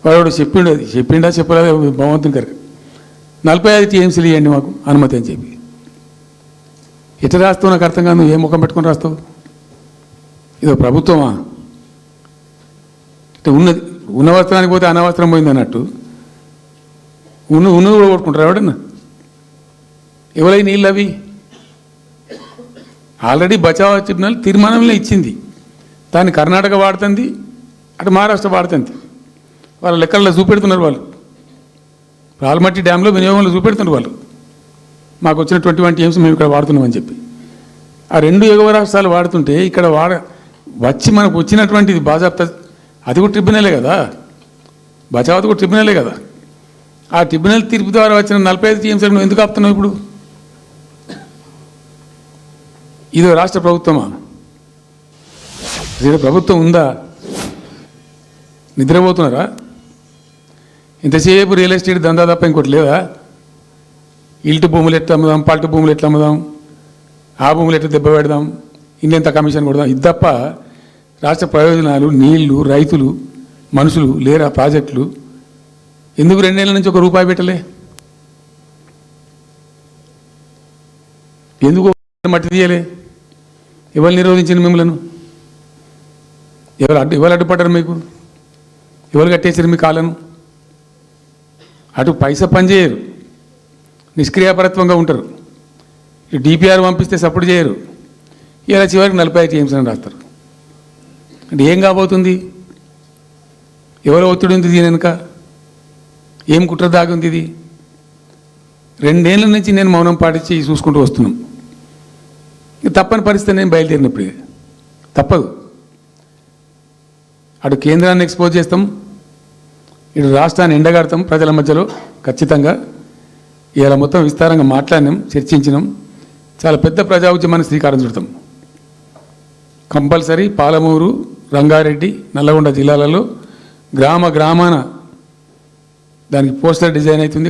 వాడు చెప్పిండా చెప్పలేదు భగవంతుని గారికి 45 టీఎంసీలు ఇవ్వండి మాకు అనుమతి అని చెప్పి. ఎట్లా రాస్తావు నాకు అర్థం కాదు. నువ్వు ఏ ముఖం పెట్టుకొని రాస్తావు? ఇదో ప్రభుత్వమా? అంటే ఉన్న వస్త్రానికి పోతే అనవసరం పోయింది అన్నట్టు ఉన్నది కూడా కొట్టుకుంటారు ఎవడన్నా. ఎవరై నీళ్ళు అవి ఆల్రెడీ బచావ్ ట్రిబ్యునల్ తీర్మానంలో ఇచ్చింది. దాన్ని కర్ణాటక వాడుతుంది, అటు మహారాష్ట్ర వాడుతుంది. వాళ్ళ లెక్కల్లో చూపెడుతున్నారు వాళ్ళు. ఆల్మట్టి డ్యాంలో వినియోగంలో చూపెడుతున్నారు వాళ్ళు. మాకు వచ్చిన 21 టీఎంసీ మేము ఇక్కడ వాడుతున్నామని చెప్పి. ఆ 2 ఎగువ రాష్ట్రాలు వాడుతుంటే ఇక్కడ వచ్చి మనకు వచ్చినటువంటిది బాజాప్తా అది కూడా ట్రిబ్యునలే కదా, బచావత్ కూడా ట్రిబ్యునలే కదా. ఆ ట్రిబ్యునల్ తీర్పు ద్వారా వచ్చిన 45 టీఎంసీలు నువ్వు ఎందుకు ఆపుతున్నావు ఇప్పుడు? ఇదో రాష్ట్ర ప్రభుత్వమా? ఇక్కడ ప్రభుత్వం ఉందా? నిద్రపోతున్నారా? ఇంతసేపు రియల్ ఎస్టేట్ దందా తప్ప ఇంకోటి లేదా? ఇల్టు భూములు ఎట్లా అమ్ముదాం, పల్టు భూములు ఎట్లా అమ్ముదాం, ఆ భూములు ఎట్లా దెబ్బ పెడదాం, ఇంకెంత కమిషన్ కొడదాం, ఇది తప్ప రాష్ట్ర ప్రయోజనాలు, నీళ్లు, రైతులు, మనుషులు లేరా? ప్రాజెక్టులు ఎందుకు 2 ఏళ్ళ నుంచి ₹1 పెట్టలే? ఎందుకు మట్టి తీయలే? ఎవరు నిరోధించిన మిమ్మల్ని? ఎవరు అడ్డుపడ్డారు మీకు? ఎవరు కట్టేసారు మీ కాళ్ళను? అటు పైసా పనిచేయరు, నిష్క్రియాపరత్వంగా ఉంటారు. డిపిఆర్ పంపిస్తే సపోర్ట్ చేయరు. ఇలా చివరికి 45 టీఎంసీ అని రాస్తారు. అంటే ఏం కాబోతుంది? ఎవరో ఒత్తిడి ఉంది దీని వెనుక? ఏం కుట్ర దాగి ఉంది ఇది? 2 ఏళ్ళ నుంచి నేను మౌనం పాటించి చూసుకుంటూ వస్తున్నాం. తప్పని పరిస్థితి నేను బయలుదేరినప్పుడు తప్పదు. అటు కేంద్రాన్ని ఎక్స్పోజ్ చేస్తాం, ఇటు రాష్ట్రాన్ని ఎండగడతాం ప్రజల మధ్యలో ఖచ్చితంగా. ఇలా మొత్తం విస్తారంగా మాట్లాడినాం, చర్చించినాం. చాలా పెద్ద ప్రజా ఉద్యమాన్ని శ్రీకారం చుడతాం. కంపల్సరీ పాలమూరు, రంగారెడ్డి, నల్లగొండ జిల్లాలలో గ్రామాన దానికి పోస్టర్ డిజైన్ అవుతుంది.